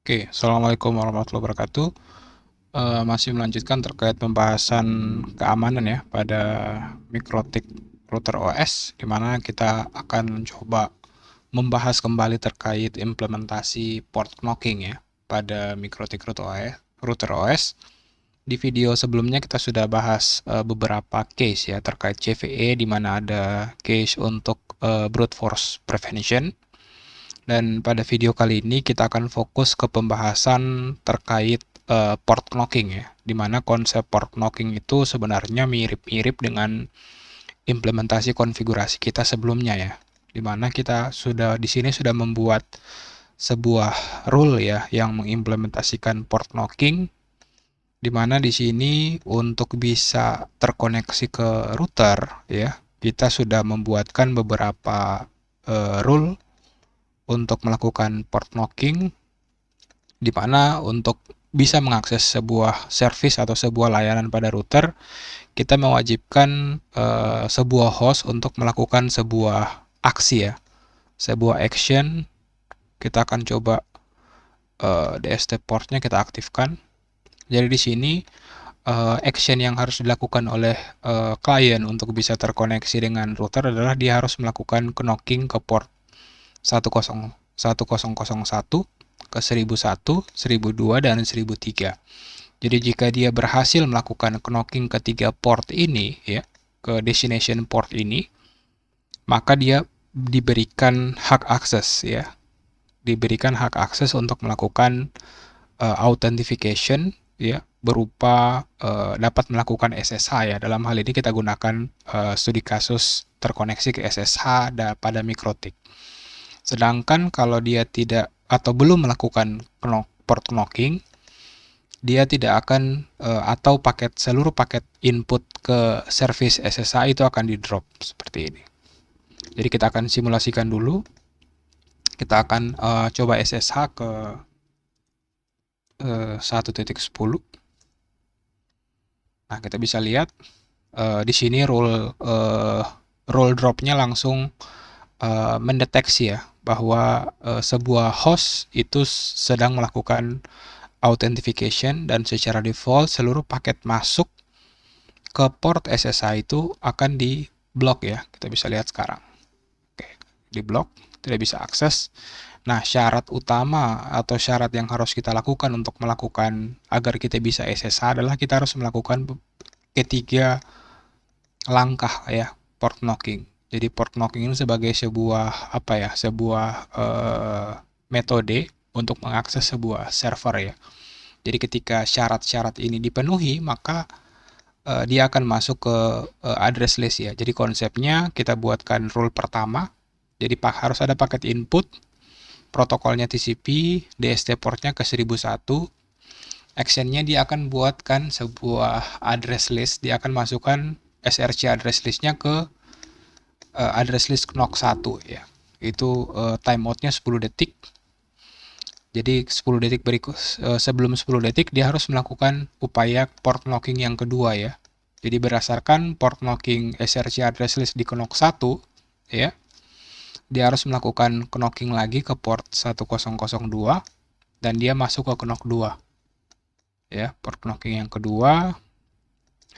Oke, Assalamualaikum warahmatullahi wabarakatuh. Masih melanjutkan terkait pembahasan keamanan ya pada Mikrotik Router OS, di mana kita akan coba membahas kembali terkait implementasi port knocking ya pada Mikrotik Router OS. Di video sebelumnya kita sudah bahas beberapa case ya terkait CVE, di mana ada case untuk brute force prevention. Dan pada video kali ini kita akan fokus ke pembahasan terkait port knocking ya, di mana konsep port knocking itu sebenarnya mirip-mirip dengan implementasi konfigurasi kita sebelumnya ya, di mana kita sudah di sini sudah membuat sebuah rule ya yang mengimplementasikan port knocking, di mana di sini untuk bisa terkoneksi ke router ya, kita sudah membuatkan beberapa rule untuk melakukan port knocking, di mana untuk bisa mengakses sebuah service atau sebuah layanan pada router, kita mewajibkan sebuah host untuk melakukan sebuah aksi ya, sebuah action. Kita akan coba DST portnya kita aktifkan. Jadi di sini action yang harus dilakukan oleh klien untuk bisa terkoneksi dengan router adalah dia harus melakukan knocking ke port 1001 ke 1001, 1002, dan 1003. Jadi jika dia berhasil melakukan knocking ke tiga port ini ya, ke destination port ini, maka dia diberikan hak akses ya. Diberikan hak akses untuk melakukan authentication ya, berupa dapat melakukan SSH ya. Dalam hal ini kita gunakan studi kasus terkoneksi ke SSH pada Mikrotik. Sedangkan kalau dia tidak atau belum melakukan port knocking, dia tidak akan atau seluruh paket input ke service SSH itu akan di drop seperti ini. Jadi kita akan simulasikan dulu. Kita akan coba SSH ke 1.10. Nah, kita bisa lihat di sini role dropnya langsung mendeteksi ya bahwa sebuah host itu sedang melakukan authentication, dan secara default seluruh paket masuk ke port SSH itu akan di blok ya. Kita bisa lihat sekarang. Oke, di blok, tidak bisa akses. Nah, syarat utama atau syarat yang harus kita lakukan untuk melakukan agar kita bisa SSH adalah kita harus melakukan ketiga langkah ya, port knocking. Jadi port knocking ini sebagai sebuah metode untuk mengakses sebuah server ya. Jadi ketika syarat-syarat ini dipenuhi, maka dia akan masuk ke address list ya. Jadi konsepnya kita buatkan rule pertama. Jadi harus ada paket input, protokolnya TCP, DST portnya ke 1001. Actionnya dia akan buatkan sebuah address list. Dia akan masukkan SRC address listnya ke address list knock 1 ya. Itu timeoutnya 10 detik. Jadi 10 detik sebelum 10 detik dia harus melakukan upaya port knocking yang kedua ya. Jadi berdasarkan port knocking SRC address list di knock 1 ya, dia harus melakukan knocking lagi ke port 1002 dan dia masuk ke knock 2 ya, port knocking yang kedua.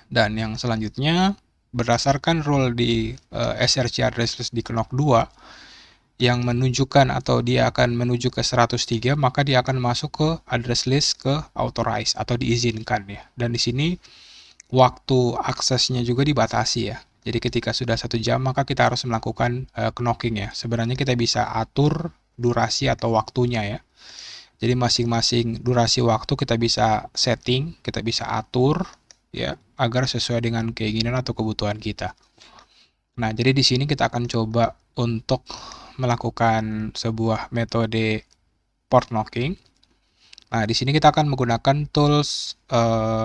Dan yang selanjutnya berdasarkan rule di SRC address list di knock 2 yang menunjukkan atau dia akan menuju ke 103, maka dia akan masuk ke address list ke authorize atau diizinkan ya. Dan di sini waktu aksesnya juga dibatasi ya. Jadi ketika sudah 1 jam maka kita harus melakukan knocking ya. Sebenarnya kita bisa atur durasi atau waktunya ya. Jadi masing-masing durasi waktu kita bisa setting, kita bisa atur ya agar sesuai dengan keinginan atau kebutuhan kita. Nah, jadi di sini kita akan coba untuk melakukan sebuah metode port knocking. Nah, di sini kita akan menggunakan tools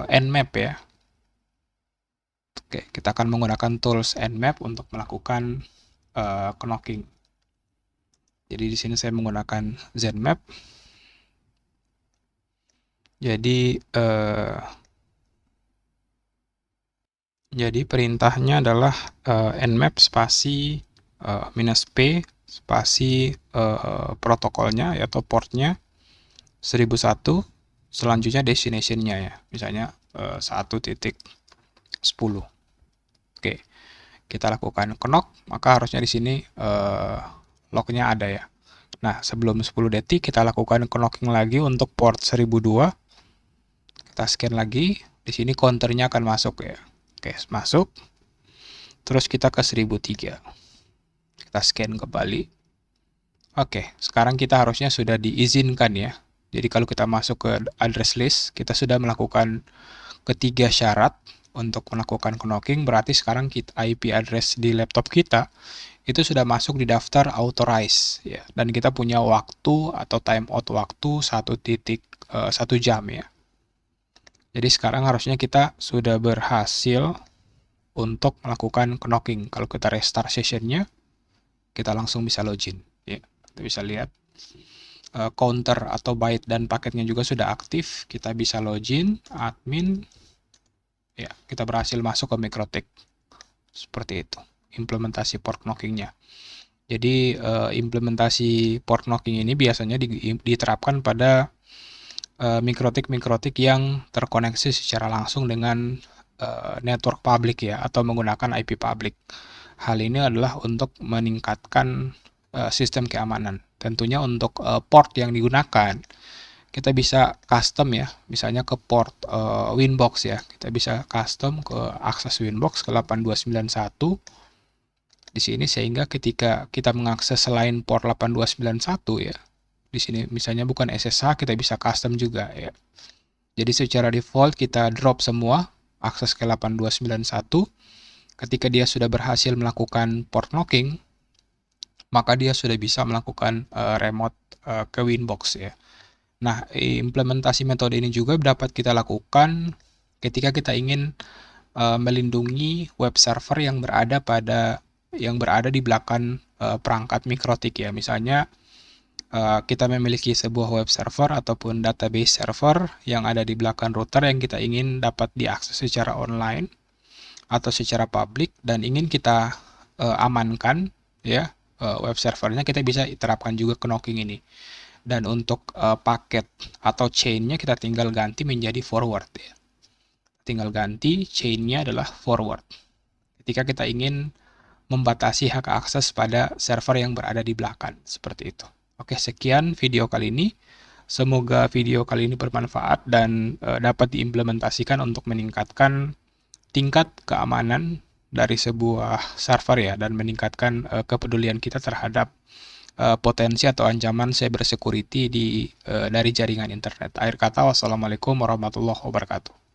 Nmap ya. Oke, kita akan menggunakan tools Nmap untuk melakukan knocking. Jadi di sini saya menggunakan Zenmap. Jadi perintahnya adalah nmap spasi -p spasi protokolnya atau portnya 1001, selanjutnya destination-nya ya, misalnya 1.10. Oke, kita lakukan knock, maka harusnya di sini lognya ada ya. Nah, sebelum 10 detik kita lakukan knocking lagi untuk port 1002. Kita scan lagi, di sini counternya akan masuk ya. Oke, masuk. Terus kita ke 1003. Kita scan kembali. Oke, sekarang kita harusnya sudah diizinkan ya. Jadi kalau kita masuk ke address list, kita sudah melakukan ketiga syarat untuk melakukan knocking, berarti sekarang IP address di laptop kita itu sudah masuk di daftar authorize ya, dan kita punya waktu atau timeout waktu 1 jam ya. Jadi sekarang harusnya kita sudah berhasil untuk melakukan knocking. Kalau kita restart sessionnya, kita langsung bisa login ya. Kita bisa lihat counter atau byte dan paketnya juga sudah aktif. Kita bisa login, admin, ya, kita berhasil masuk ke MikroTik. Seperti itu implementasi port knockingnya. Jadi implementasi port knocking ini biasanya diterapkan pada MikroTik yang terkoneksi secara langsung dengan network publik ya, atau menggunakan IP publik. Hal ini adalah untuk meningkatkan sistem keamanan. Tentunya untuk port yang digunakan, kita bisa custom ya, misalnya ke port Winbox ya, kita bisa custom ke akses Winbox ke 8291 di sini, sehingga ketika kita mengakses selain port 8291 ya, di sini misalnya bukan SSH, kita bisa custom juga ya. Jadi secara default kita drop semua akses ke 8291. Ketika dia sudah berhasil melakukan port knocking, maka dia sudah bisa melakukan remote ke Winbox ya. Nah, implementasi metode ini juga dapat kita lakukan ketika kita ingin melindungi web server yang berada di belakang perangkat MikroTik ya. Misalnya kita memiliki sebuah web server ataupun database server yang ada di belakang router yang kita ingin dapat diakses secara online atau secara publik dan ingin kita amankan ya web servernya, kita bisa terapkan juga knocking ini. Dan untuk paket atau chainnya kita tinggal ganti menjadi forward ya. Tinggal ganti chainnya adalah forward ketika kita ingin membatasi hak akses pada server yang berada di belakang, seperti itu. Oke, sekian video kali ini. Semoga video kali ini bermanfaat dan dapat diimplementasikan untuk meningkatkan tingkat keamanan dari sebuah server ya, dan meningkatkan kepedulian kita terhadap potensi atau ancaman cyber security dari jaringan internet. Akhir kata, wassalamualaikum warahmatullahi wabarakatuh.